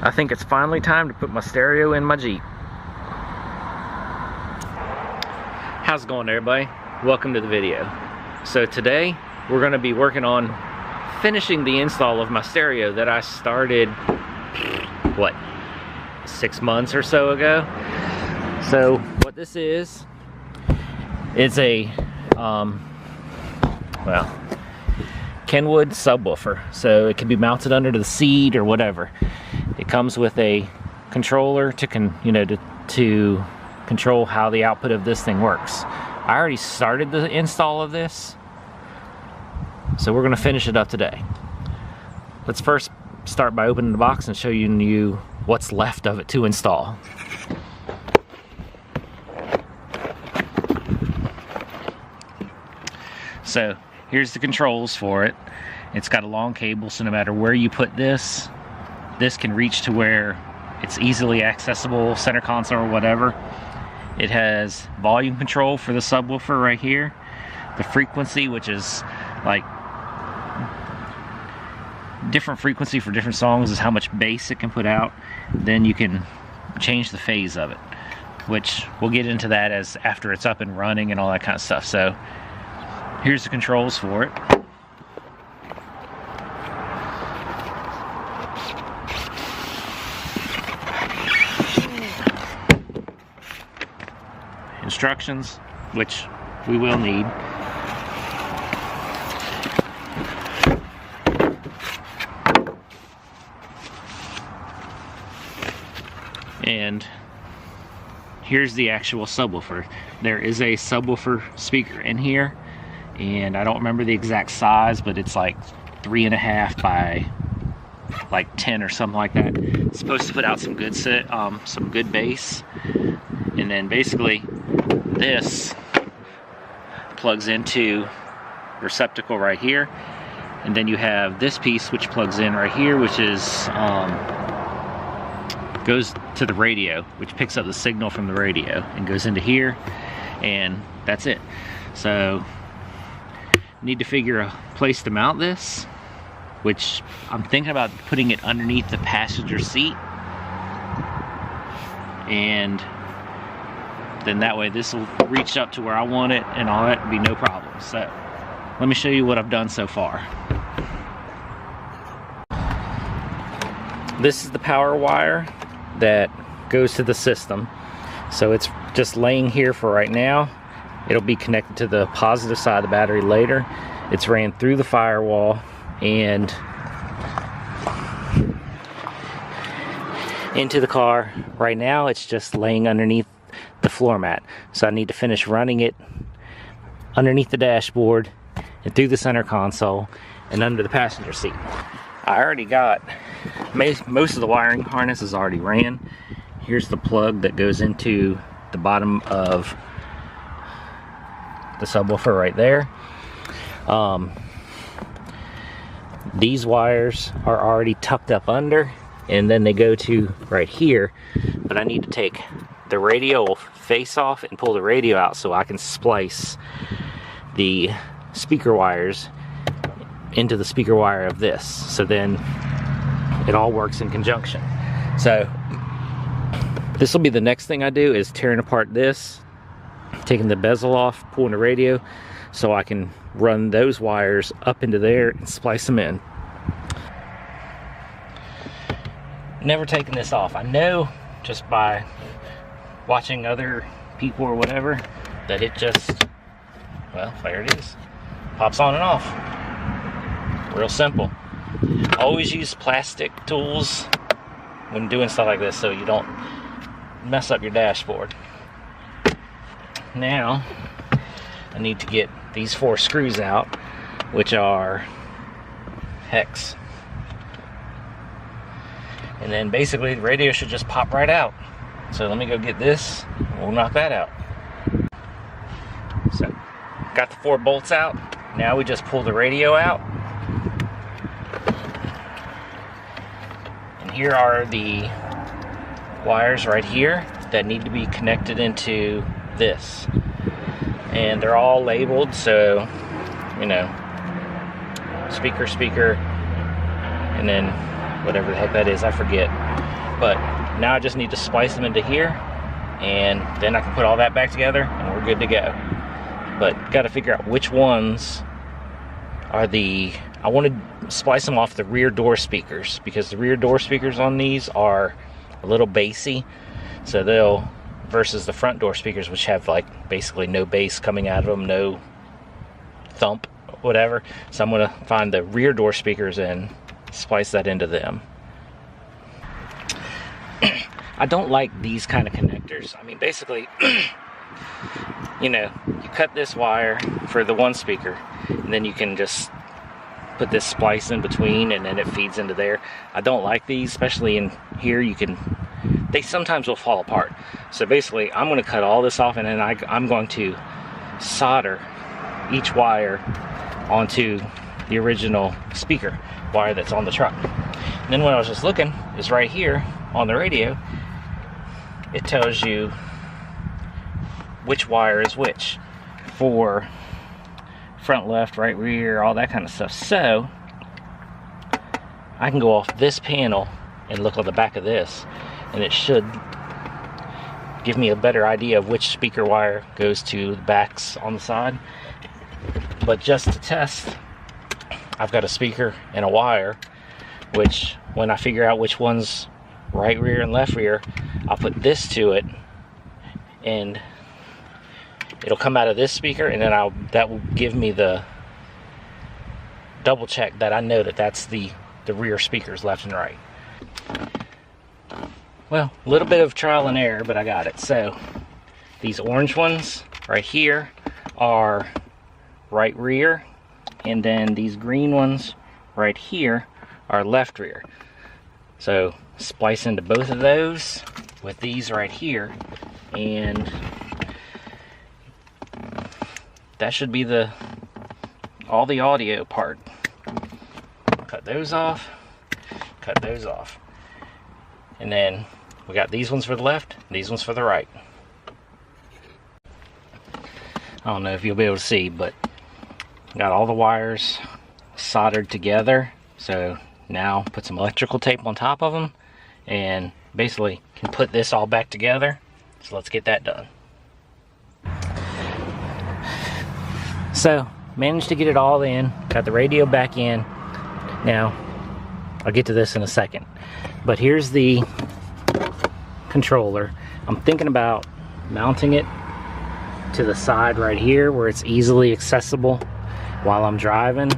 I think it's finally time to put my stereo in my Jeep. How's it going, everybody? Welcome to the video. So today we're going to be working on finishing the install of my stereo that I started, what, 6 months or so ago. So what this is, it's a well, Kenwood subwoofer. So it can be mounted under the seat or whatever. It comes with a controller to control how the output of this thing works. I already started the install of this, so we're going to finish it up today. Let's first start by opening the box and show you what's left of it to install. So here's the controls for it. It's got a long cable, so no matter where you put this can reach to where it's easily accessible, center console or whatever. It has volume control for the subwoofer right here. The frequency, which is like different frequency for different songs, is how much bass it can put out. Then you can change the phase of it, which we'll get into that as after it's up and running and all that kind of stuff. So here's the controls for it. Instructions, which we will need. And here's the actual subwoofer. There is a subwoofer speaker in here, and I don't remember the exact size, but it's like 3.5 by like 10 or something like that. It's supposed to put out some good bass. And then basically this plugs into receptacle right here, and then you have this piece which plugs in right here, which is goes to the radio, which picks up the signal from the radio and goes into here, and that's it. So need to figure a place to mount this, which I'm thinking about putting it underneath the passenger seat, and then that way this will reach up to where I want it and all that, be no problem. So let me show you what I've done so far. This is the power wire that goes to the system. So it's just laying here for right now. It'll be connected to the positive side of the battery later. It's ran through the firewall and into the car. Right now it's just laying underneath the floor mat. So I need to finish running it underneath the dashboard and through the center console and under the passenger seat. I already got most of the wiring harness is already ran. Here's the plug that goes into the bottom of the subwoofer right there. These wires are already tucked up under, and then they go to right here, but I need to take the radio face off and pull the radio out so I can splice the speaker wires into the speaker wire of this, so then it all works in conjunction. So this will be the next thing I do, is tearing apart this, taking the bezel off, pulling the radio, so I can run those wires up into there and splice them in. Never taken this off. I know just by watching other people or whatever that it just, well, there it is, pops on and off. Real simple. Always use plastic tools when doing stuff like this so you don't mess up your dashboard. Now I need to get these 4 screws out, which are hex, and then basically the radio should just pop right out. So let me go get this and we'll knock that out. So got the 4 bolts out. Now we just pull the radio out, and here are the wires right here that need to be connected into this, and they're all labeled, so you know, speaker, and then whatever the heck that is, I forget. But now I just need to splice them into here, and then I can put all that back together and we're good to go. But got to figure out which ones are I want to splice them off the rear door speakers, because the rear door speakers on these are a little bassy, so versus the front door speakers, which have like basically no bass coming out of them, no thump, whatever. So I'm going to find the rear door speakers and splice that into them. I don't like these kind of connectors. I mean, basically, you know, you cut this wire for the one speaker, and then you can just put this splice in between, and then it feeds into there. I don't like these, especially in here. They sometimes will fall apart. So basically, I'm going to cut all this off, and then I'm going to solder each wire onto the original speaker wire that's on the truck. And then when I was just looking, is right here on the radio, it tells you which wire is which for front, left, right, rear, all that kind of stuff. So I can go off this panel and look on the back of this, and it should give me a better idea of which speaker wire goes to the backs on the side. But just to test, I've got a speaker and a wire, which when I figure out which one's right rear and left rear, I'll put this to it, and it'll come out of this speaker, and then that will give me the double check that I know that that's the rear speakers, left and right. Well, a little bit of trial and error, but I got it. So these orange ones right here are right rear, and then these green ones right here are left rear. So splice into both of those with these right here, and that should be all the audio part. Cut those off, and then we got these ones for the left, these ones for the right. I don't know if you'll be able to see, but got all the wires soldered together. So now put some electrical tape on top of them, and basically can put this all back together. So let's get that done. So managed to get it all in, got the radio back in. Now I'll get to this in a second, but here's the controller. I'm thinking about mounting it to the side right here where it's easily accessible while I'm driving.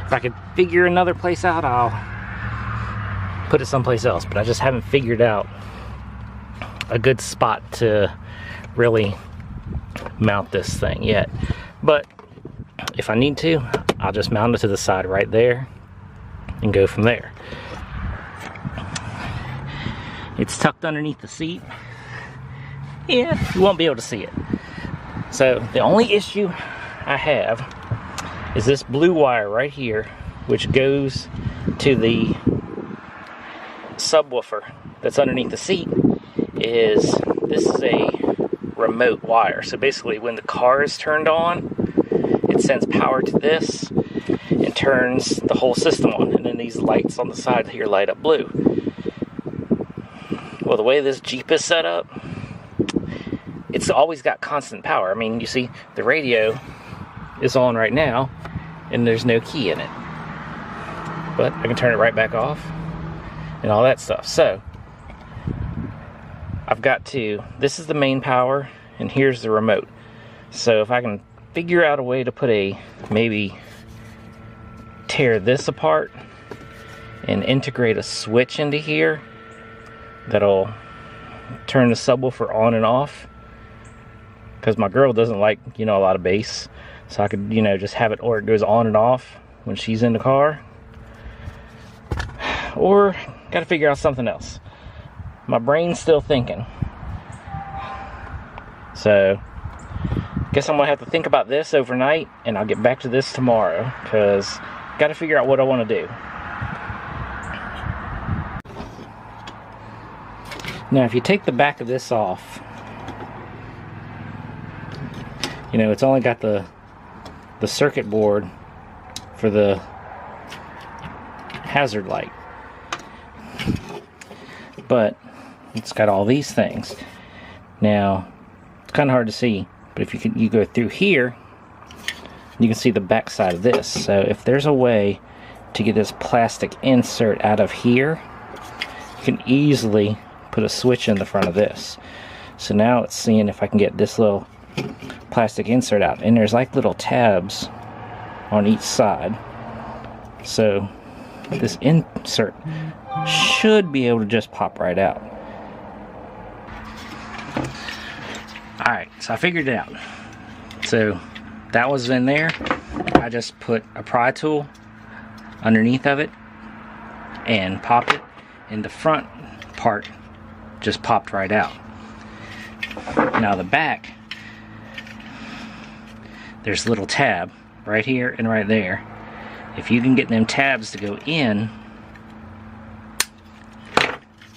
If I could figure another place out, I'll put it someplace else, but I just haven't figured out a good spot to really mount this thing yet. But if I need to, I'll just mount it to the side right there and go from there. It's tucked underneath the seat. Yeah, you won't be able to see it. So the only issue I have is this blue wire right here, which goes to the subwoofer that's underneath the seat. This is a remote wire. So basically when the car is turned on, it sends power to this and turns the whole system on, and then these lights on the side here light up blue. Well, the way this Jeep is set up, it's always got constant power. I mean, you see the radio is on right now and there's no key in it, but I can turn it right back off and all that stuff. So I've got this is the main power and here's the remote. So if I can figure out a way to maybe tear this apart and integrate a switch into here that'll turn the subwoofer on and off, because my girl doesn't like, a lot of bass, so I could, just have it, or it goes on and off when she's in the car, or gotta figure out something else. My brain's still thinking, so guess I'm gonna have to think about this overnight, and I'll get back to this tomorrow, because gotta figure out what I want to do. Now if you take the back of this off, it's only got the circuit board for the hazard light. but it's got all these things. Now, it's kind of hard to see, but if you go through here, you can see the back side of this. So if there's a way to get this plastic insert out of here, you can easily put a switch in the front of this. So now it's seeing if I can get this little plastic insert out, and there's like little tabs on each side. So this insert should be able to just pop right out. Alright, so I figured it out. So that was in there. I just put a pry tool underneath of it and popped it, and the front part just popped right out. Now the back, there's a little tab right here and right there. If you can get them tabs to go in,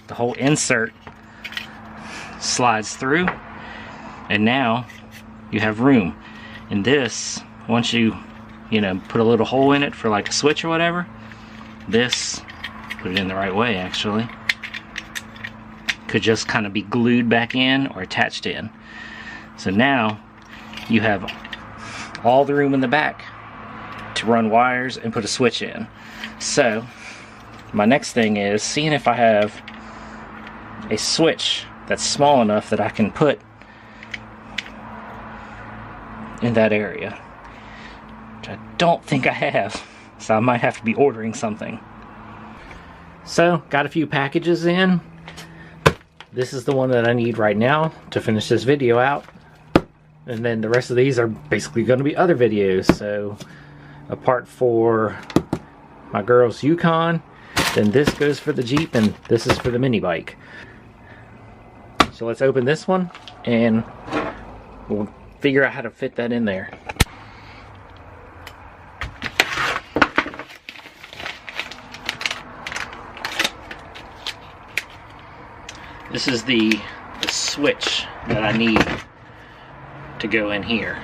the whole insert slides through, and now you have room. And this, once you put a little hole in it for like a switch or whatever, this, put it in the right way actually, could just kind of be glued back in or attached in. So now you have all the room in the back to run wires and put a switch in. So my next thing is seeing if I have a switch that's small enough that I can put in that area, which I don't think I have, so I might have to be ordering something. So got a few packages in. This is the one that I need right now to finish this video out, and then the rest of these are basically going to be other videos. So a part for my girl's Yukon, then this goes for the Jeep, and this is for the mini bike. So let's open this one and we'll figure out how to fit that in there. This is the switch that I need to go in here.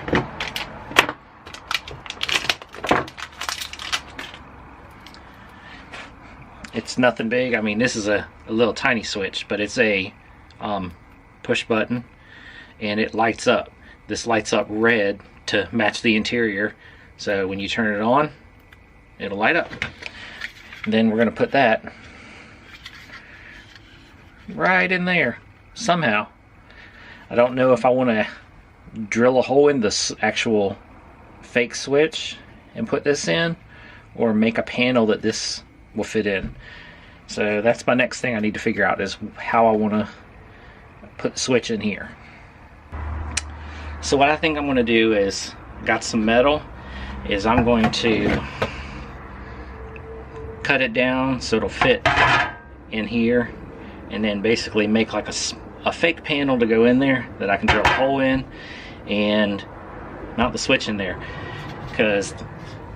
It's nothing big. I mean, this is a little tiny switch, but it's a push button, and it lights up. This lights up red to match the interior, so when you turn it on, it'll light up. And then we're going to put that right in there somehow. I don't know if I want to drill a hole in this actual fake switch and put this in, or make a panel that this will fit in. So that's my next thing I need to figure out, is how I want to put the switch in here. So what I think I'm going to do is, got some metal, is I'm going to cut it down so it'll fit in here, and then basically make like a fake panel to go in there that I can drill a hole in and mount the switch in there. Because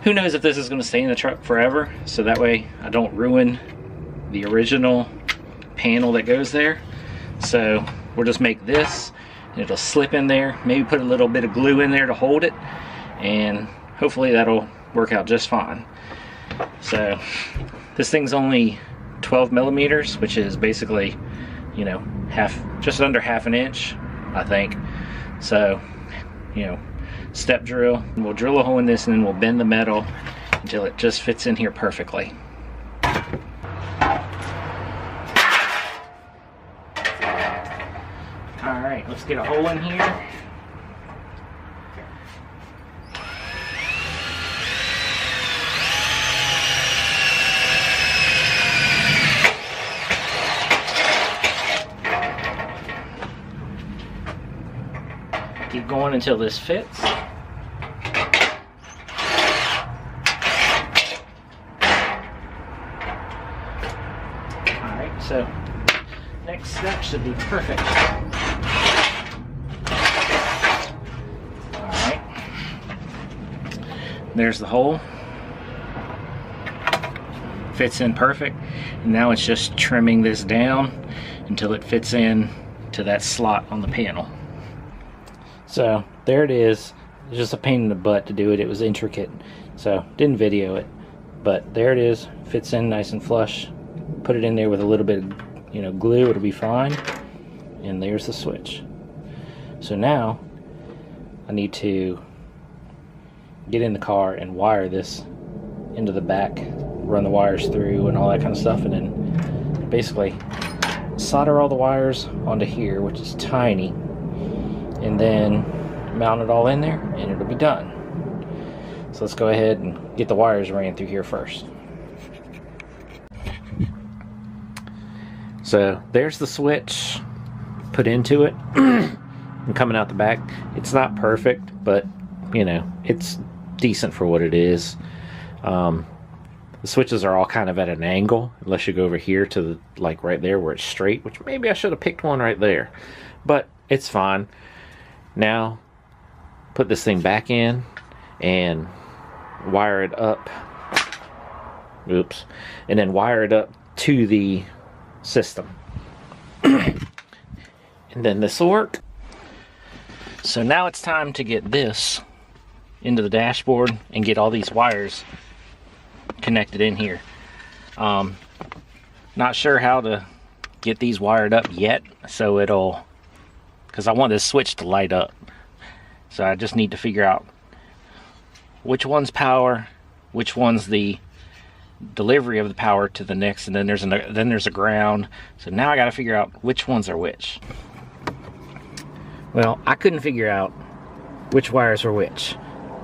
who knows if this is going to stay in the truck forever, so that way I don't ruin the original panel that goes there. So we'll just make this, and it'll slip in there, maybe put a little bit of glue in there to hold it, and hopefully that'll work out just fine. So this thing's only 12 millimeters, which is basically, just under half an inch, I think. So, step drill, and we'll drill a hole in this, and then we'll bend the metal until it just fits in here perfectly. Alright, let's get a hole in here. Keep going until this fits. Alright, so next step should be perfect. Alright, there's the hole. Fits in perfect. And now it's just trimming this down until it fits in to that slot on the panel. So there it is. It's just a pain in the butt to do it. It was intricate, so didn't video it. But there it is. Fits in nice and flush. Put it in there with a little bit you know, glue, it'll be fine. And there's the switch. So now I need to get in the car and wire this into the back, run the wires through and all that kind of stuff, and then basically solder all the wires onto here, which is tiny, and then mount it all in there and it'll be done. So let's go ahead and get the wires ran through here first. So there's the switch put into it and coming out the back. It's not perfect, but you know, it's decent for what it is. The switches are all kind of at an angle, unless you go over here to the, like right there where it's straight, which maybe I should have picked one right there, but it's fine. Now put this thing back in and wire it up. Oops. And then wire it up to the system. And then this will work. So now it's time to get this into the dashboard and get all these wires connected in here. Not sure how to get these wired up yet, so it'll, because I want this switch to light up. So I just need to figure out which one's power, which one's the delivery of the power to the next, and then there's a ground. So now I got to figure out which ones are which. Well, I couldn't figure out which wires were which,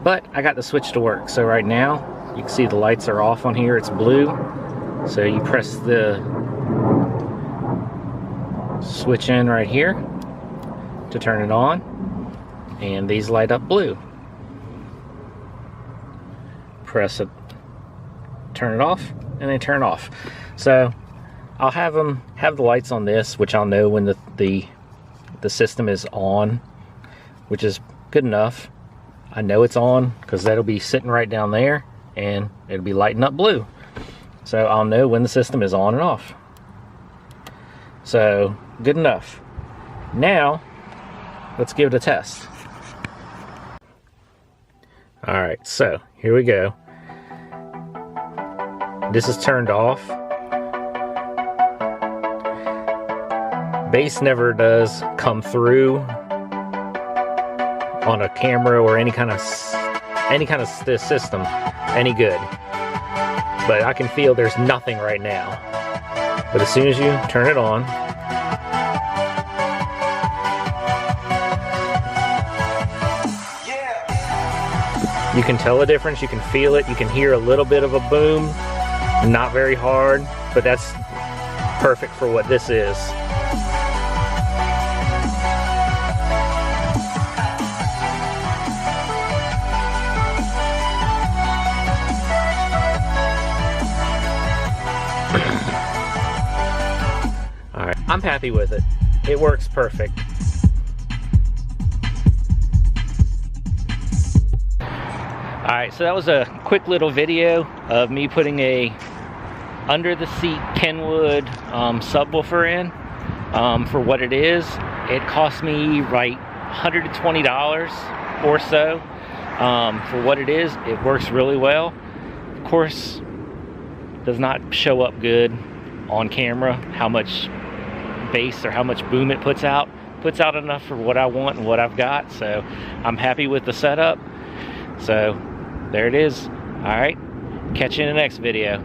but I got the switch to work. So right now you can see the lights are off on here. It's blue. So you press the switch in right here to turn it on, and these light up blue. Press it, turn it off, and they turn off. So I'll have them have the lights on this, which I'll know when the system is on, which is good enough. I know it's on because that'll be sitting right down there and it'll be lighting up blue. So I'll know when the system is on and off. So good enough. Now let's give it a test. Alright, so here we go. This is turned off. Bass never does come through on a camera or any kind of system any good. But I can feel there's nothing right now. But as soon as you turn it on, you can tell the difference, you can feel it, you can hear a little bit of a boom, not very hard, but that's perfect for what this is. Alright, I'm happy with it. It works perfect. Alright, so that was a quick little video of me putting a under the seat Kenwood subwoofer in. For what it is, it cost me right $120 or so. For what it is, it works really well. Of course, does not show up good on camera how much bass or how much boom it puts out. Puts out enough for what I want and what I've got, so I'm happy with the setup. So there it is. All right, catch you in the next video.